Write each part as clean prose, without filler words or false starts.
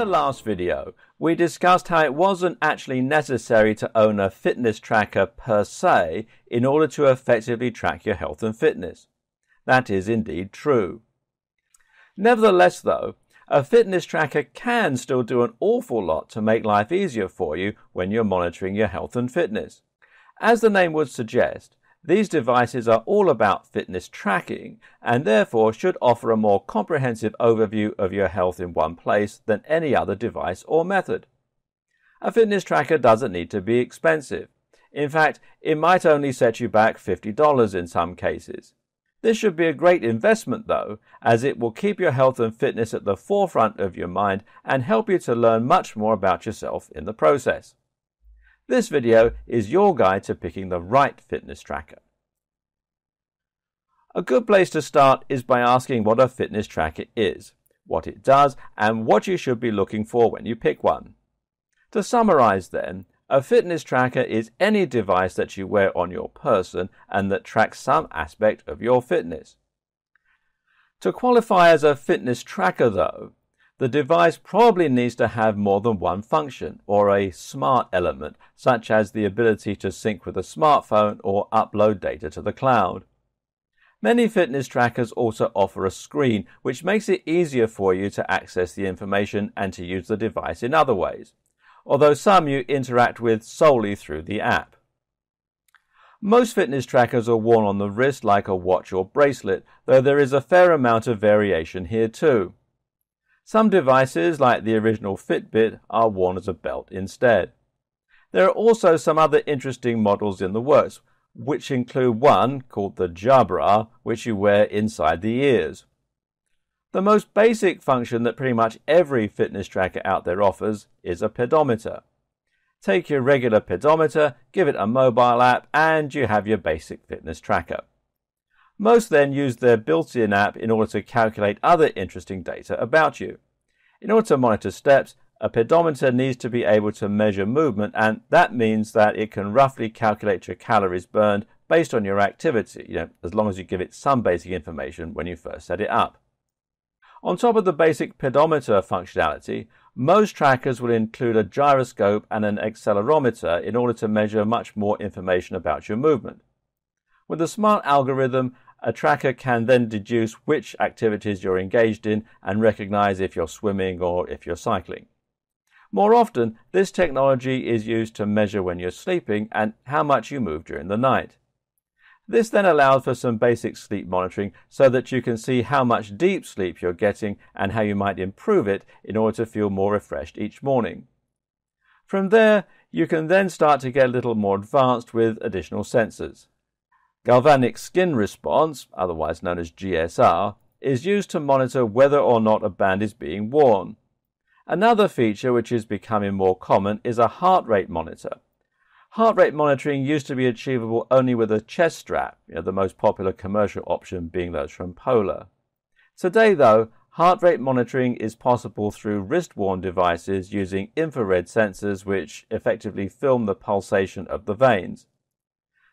the last video, we discussed how it wasn't actually necessary to own a fitness tracker per se in order to effectively track your health and fitness. That is indeed true. Nevertheless, though, a fitness tracker can still do an awful lot to make life easier for you when you're monitoring your health and fitness. As the name would suggest, these devices are all about fitness tracking and therefore should offer a more comprehensive overview of your health in one place than any other device or method. A fitness tracker doesn't need to be expensive. In fact, it might only set you back $50 in some cases. This should be a great investment though, as it will keep your health and fitness at the forefront of your mind and help you to learn much more about yourself in the process. This video is your guide to picking the right fitness tracker. A good place to start is by asking what a fitness tracker is, what it does, and what you should be looking for when you pick one. To summarize then, a fitness tracker is any device that you wear on your person and that tracks some aspect of your fitness. To qualify as a fitness tracker though, the device probably needs to have more than one function or a smart element, such as the ability to sync with a smartphone or upload data to the cloud. Many fitness trackers also offer a screen, which makes it easier for you to access the information and to use the device in other ways, although some you interact with solely through the app. Most fitness trackers are worn on the wrist like a watch or bracelet, though there is a fair amount of variation here too. Some devices, like the original Fitbit, are worn as a belt instead. There are also some other interesting models in the works, which include one called the Jabra, which you wear inside the ears. The most basic function that pretty much every fitness tracker out there offers is a pedometer. Take your regular pedometer, give it a mobile app, and you have your basic fitness tracker. Most then use their built-in app in order to calculate other interesting data about you. In order to monitor steps, a pedometer needs to be able to measure movement, and that means that it can roughly calculate your calories burned based on your activity, as long as you give it some basic information when you first set it up. On top of the basic pedometer functionality, most trackers will include a gyroscope and an accelerometer in order to measure much more information about your movement. With a smart algorithm, a tracker can then deduce which activities you're engaged in and recognize if you're swimming or if you're cycling. More often, this technology is used to measure when you're sleeping and how much you move during the night. This then allows for some basic sleep monitoring so that you can see how much deep sleep you're getting and how you might improve it in order to feel more refreshed each morning. From there, you can then start to get a little more advanced with additional sensors. Galvanic skin response, otherwise known as GSR, is used to monitor whether or not a band is being worn. Another feature which is becoming more common is a heart rate monitor. Heart rate monitoring used to be achievable only with a chest strap, the most popular commercial option being those from Polar. Today, though, heart rate monitoring is possible through wrist-worn devices using infrared sensors which effectively film the pulsation of the veins.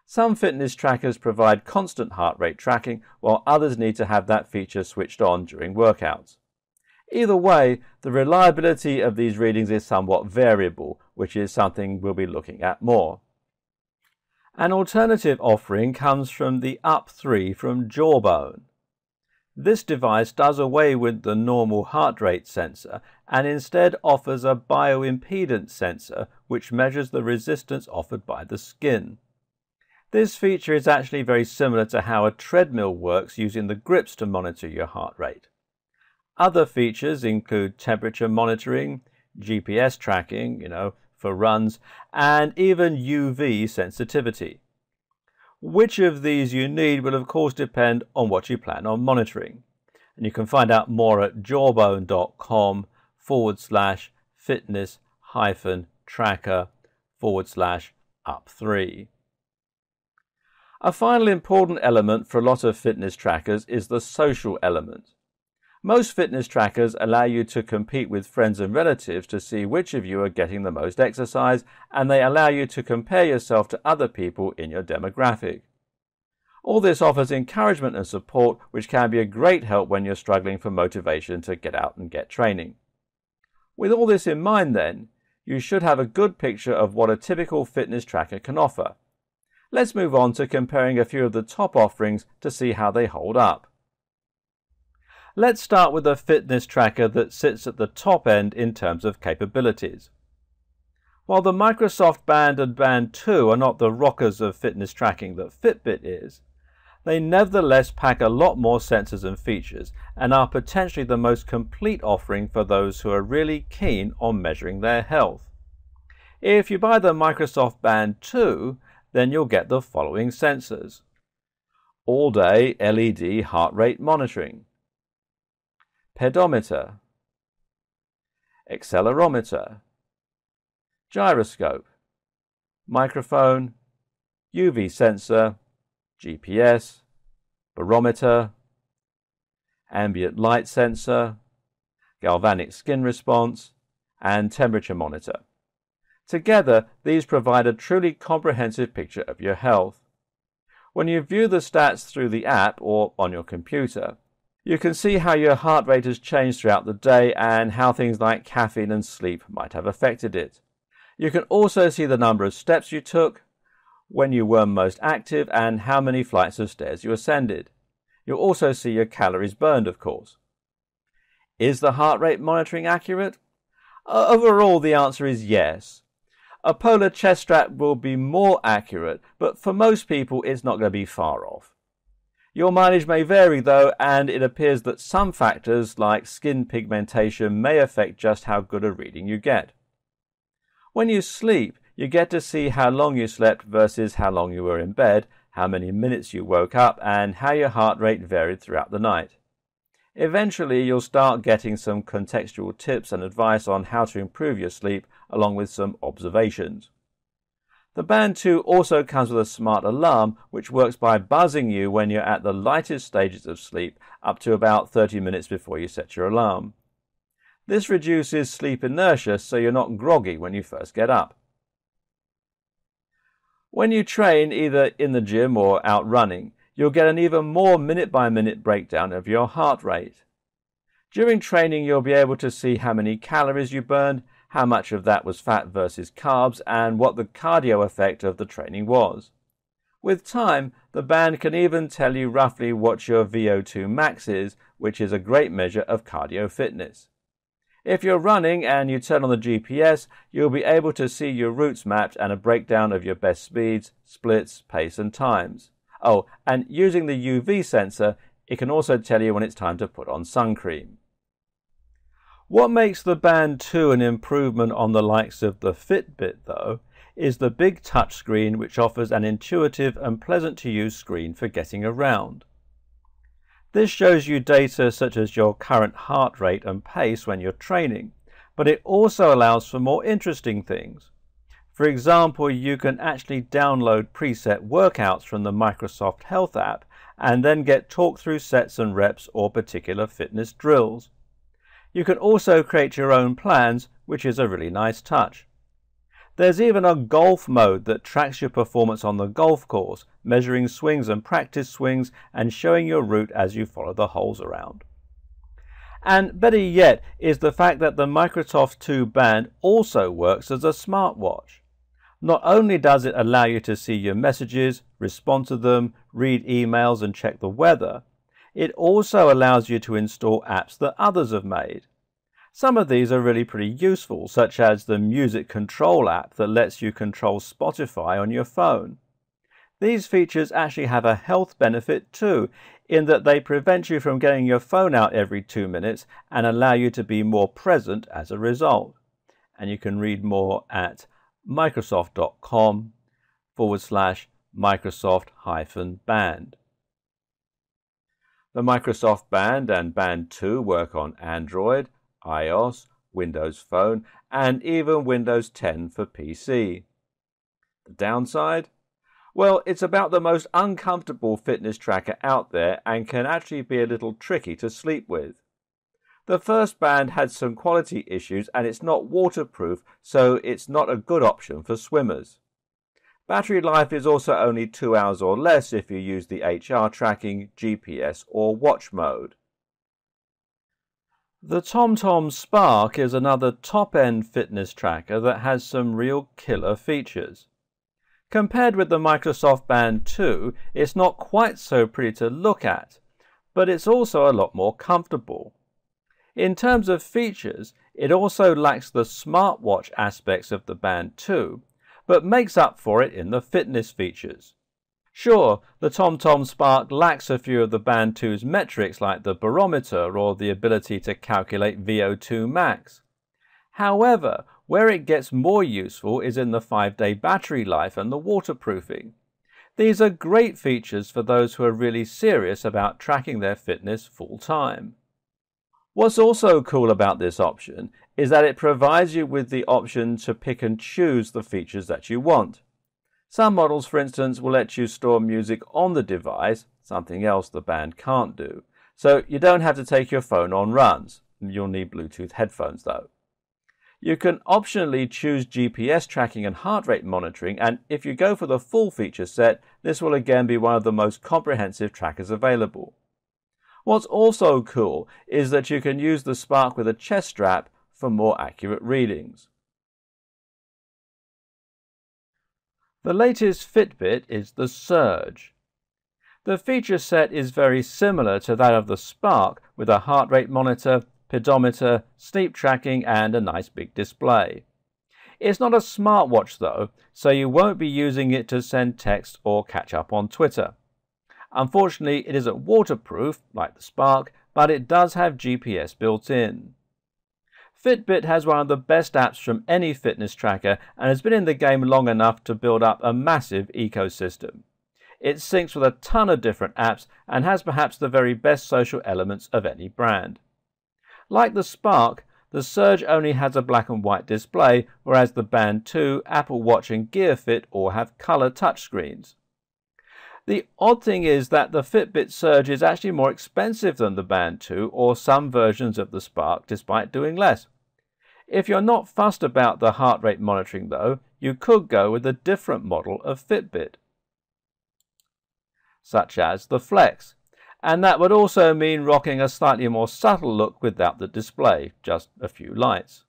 Some fitness trackers provide constant heart rate tracking, while others need to have that feature switched on during workouts. Either way, the reliability of these readings is somewhat variable, which is something we'll be looking at more. An alternative offering comes from the Up3 from Jawbone. This device does away with the normal heart rate sensor and instead offers a bioimpedance sensor which measures the resistance offered by the skin. This feature is actually very similar to how a treadmill works using the grips to monitor your heart rate. Other features include temperature monitoring, GPS tracking, for runs, and even UV sensitivity. Which of these you need will of course depend on what you plan on monitoring. And you can find out more at jawbone.com/fitness-tracker/up3. A final important element for a lot of fitness trackers is the social element. Most fitness trackers allow you to compete with friends and relatives to see which of you are getting the most exercise, and they allow you to compare yourself to other people in your demographic. All this offers encouragement and support, which can be a great help when you're struggling for motivation to get out and get training. With all this in mind then, you should have a good picture of what a typical fitness tracker can offer. Let's move on to comparing a few of the top offerings to see how they hold up. Let's start with a fitness tracker that sits at the top end in terms of capabilities. While the Microsoft Band and Band 2 are not the rockers of fitness tracking that Fitbit is, they nevertheless pack a lot more sensors and features and are potentially the most complete offering for those who are really keen on measuring their health. If you buy the Microsoft Band 2, then you'll get the following sensors: all-day LED heart rate monitoring, pedometer, accelerometer, gyroscope, microphone, UV sensor, GPS, barometer, ambient light sensor, galvanic skin response, and temperature monitor. Together, these provide a truly comprehensive picture of your health. When you view the stats through the app or on your computer, you can see how your heart rate has changed throughout the day and how things like caffeine and sleep might have affected it. You can also see the number of steps you took, when you were most active, and how many flights of stairs you ascended. You'll also see your calories burned, of course. Is the heart rate monitoring accurate? Overall, the answer is yes. A polar chest strap will be more accurate, but for most people it's not going to be far off. Your mileage may vary though, and it appears that some factors like skin pigmentation may affect just how good a reading you get. When you sleep, you get to see how long you slept versus how long you were in bed, how many minutes you woke up, and how your heart rate varied throughout the night. Eventually, you'll start getting some contextual tips and advice on how to improve your sleep, along with some observations. The Band 2 also comes with a smart alarm, which works by buzzing you when you're at the lightest stages of sleep, up to about 30 minutes before you set your alarm. This reduces sleep inertia, so you're not groggy when you first get up. When you train, either in the gym or out running, you'll get an even more minute-by-minute breakdown of your heart rate. During training, you'll be able to see how many calories you burned, how much of that was fat versus carbs, and what the cardio effect of the training was. With time, the band can even tell you roughly what your VO2 max is, which is a great measure of cardio fitness. If you're running and you turn on the GPS, you'll be able to see your routes mapped and a breakdown of your best speeds, splits, pace and times. Oh, and using the UV sensor, it can also tell you when it's time to put on sun cream. What makes the Band 2 an improvement on the likes of the Fitbit, though, is the big touchscreen, which offers an intuitive and pleasant-to-use screen for getting around. This shows you data such as your current heart rate and pace when you're training, but it also allows for more interesting things. For example, you can actually download preset workouts from the Microsoft Health app and then get talked through sets and reps or particular fitness drills. You can also create your own plans, which is a really nice touch. There's even a golf mode that tracks your performance on the golf course, measuring swings and practice swings and showing your route as you follow the holes around. And better yet is the fact that the Microsoft 2 band also works as a smartwatch. Not only does it allow you to see your messages, respond to them, read emails and check the weather, it also allows you to install apps that others have made. Some of these are really pretty useful, such as the Music Control app that lets you control Spotify on your phone. These features actually have a health benefit too, in that they prevent you from getting your phone out every 2 minutes and allow you to be more present as a result. And you can read more at microsoft.com/Microsoft-band. The Microsoft Band and Band 2 work on Android, iOS, Windows Phone, and even Windows 10 for PC. The downside? Well, it's about the most uncomfortable fitness tracker out there and can actually be a little tricky to sleep with. The first band had some quality issues and it's not waterproof, so it's not a good option for swimmers. Battery life is also only 2 hours or less if you use the HR tracking, GPS or watch mode. The TomTom Spark is another top-end fitness tracker that has some real killer features. Compared with the Microsoft Band 2, it's not quite so pretty to look at, but it's also a lot more comfortable. In terms of features, it also lacks the smartwatch aspects of the Band 2, but makes up for it in the fitness features. Sure, the TomTom Spark lacks a few of the Band 2's metrics like the barometer or the ability to calculate VO2 max. However, where it gets more useful is in the 5-day battery life and the waterproofing. These are great features for those who are really serious about tracking their fitness full time. What's also cool about this option is that it provides you with the option to pick and choose the features that you want. Some models, for instance, will let you store music on the device, something else the Band can't do. So you don't have to take your phone on runs. You'll need Bluetooth headphones though. You can optionally choose GPS tracking and heart rate monitoring, and if you go for the full feature set, this will again be one of the most comprehensive trackers available. What's also cool is that you can use the Spark with a chest strap for more accurate readings. The latest Fitbit is the Surge. The feature set is very similar to that of the Spark, with a heart rate monitor, pedometer, sleep tracking and a nice big display. It's not a smartwatch though, so you won't be using it to send text or catch up on Twitter. Unfortunately, it isn't waterproof like the Spark, but it does have GPS built in. Fitbit has one of the best apps from any fitness tracker and has been in the game long enough to build up a massive ecosystem. It syncs with a ton of different apps and has perhaps the very best social elements of any brand. Like the Spark, the Surge only has a black and white display, whereas the Band 2, Apple Watch and Gear Fit all have color touchscreens. The odd thing is that the Fitbit Surge is actually more expensive than the Band 2 or some versions of the Spark, despite doing less. If you're not fussed about the heart rate monitoring though, you could go with a different model of Fitbit, such as the Flex, and that would also mean rocking a slightly more subtle look without the display, just a few lights.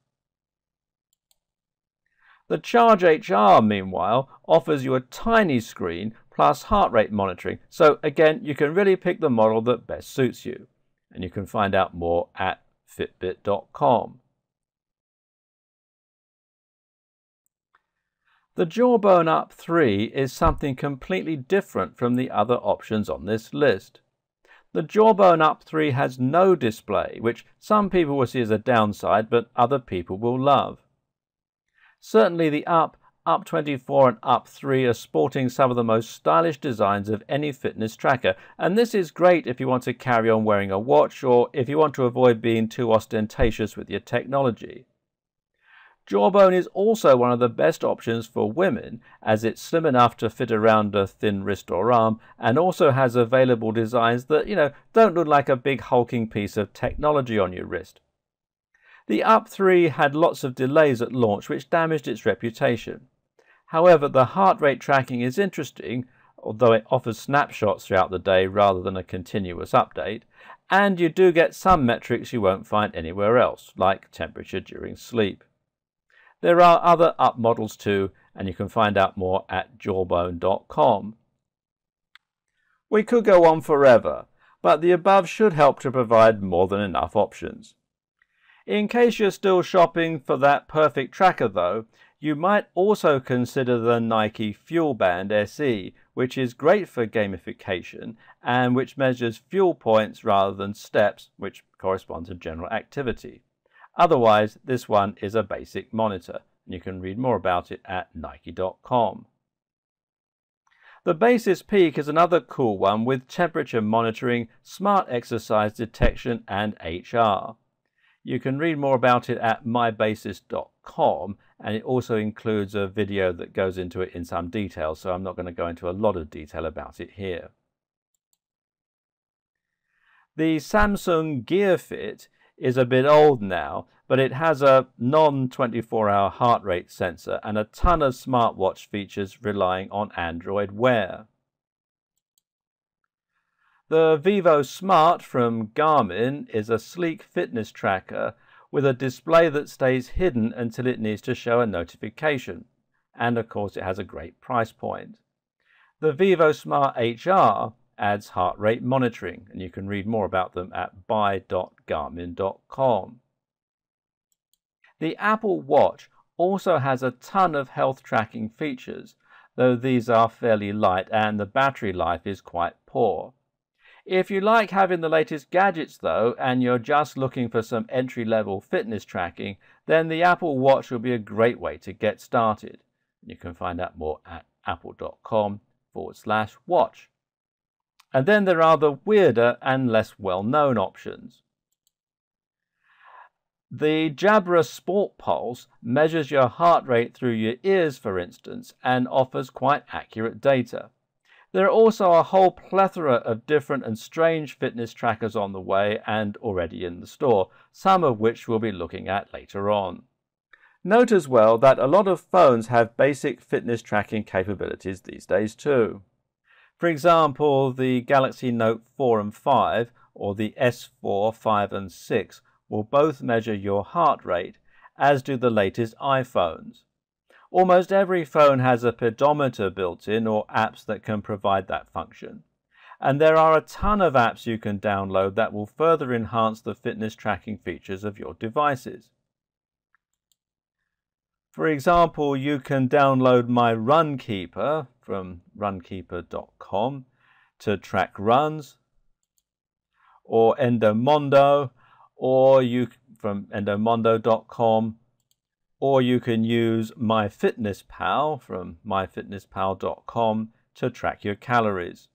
The Charge HR, meanwhile, offers you a tiny screen plus heart rate monitoring, so again you can really pick the model that best suits you, and you can find out more at fitbit.com. The Jawbone Up 3 is something completely different from the other options on this list. The Jawbone Up 3 has no display, which some people will see as a downside, but other people will love. Certainly the Up 24 and Up 3 are sporting some of the most stylish designs of any fitness tracker, and this is great if you want to carry on wearing a watch or if you want to avoid being too ostentatious with your technology. Jawbone is also one of the best options for women, as it's slim enough to fit around a thin wrist or arm, and also has available designs that, don't look like a big hulking piece of technology on your wrist. The Up 3 had lots of delays at launch, which damaged its reputation. However, the heart rate tracking is interesting, although it offers snapshots throughout the day rather than a continuous update, and you do get some metrics you won't find anywhere else, like temperature during sleep. There are other Up models too, and you can find out more at jawbone.com. We could go on forever, but the above should help to provide more than enough options. In case you're still shopping for that perfect tracker though, you might also consider the Nike Fuel Band SE, which is great for gamification and which measures fuel points rather than steps, which correspond to general activity. Otherwise, this one is a basic monitor, and you can read more about it at nike.com. The Basis Peak is another cool one with temperature monitoring, smart exercise detection, and HR. You can read more about it at mybasis.com, and it also includes a video that goes into it in some detail, so I'm not going to go into a lot of detail about it here. The Samsung Gear Fit is a bit old now, but it has a non-24-hour heart rate sensor and a ton of smartwatch features relying on Android Wear. The Vivo Smart from Garmin is a sleek fitness tracker with a display that stays hidden until it needs to show a notification. And of course it has a great price point. The Vivo Smart HR adds heart rate monitoring, and you can read more about them at buy.garmin.com. The Apple Watch also has a ton of health tracking features, though these are fairly light and the battery life is quite poor. If you like having the latest gadgets though, and you're just looking for some entry-level fitness tracking, then the Apple Watch will be a great way to get started. You can find out more at apple.com/watch. And then there are the weirder and less well-known options. The Jabra Sport Pulse measures your heart rate through your ears, for instance, and offers quite accurate data. There are also a whole plethora of different and strange fitness trackers on the way and already in the store, some of which we'll be looking at later on. Note as well that a lot of phones have basic fitness tracking capabilities these days too. For example, the Galaxy Note 4 and 5 or the S4, 5 and 6 will both measure your heart rate, as do the latest iPhones. Almost every phone has a pedometer built in or apps that can provide that function. And there are a ton of apps you can download that will further enhance the fitness tracking features of your devices. For example, you can download My Runkeeper from runkeeper.com to track runs, or Endomondo, or from endomondo.com, or you can use MyFitnessPal from myfitnesspal.com to track your calories.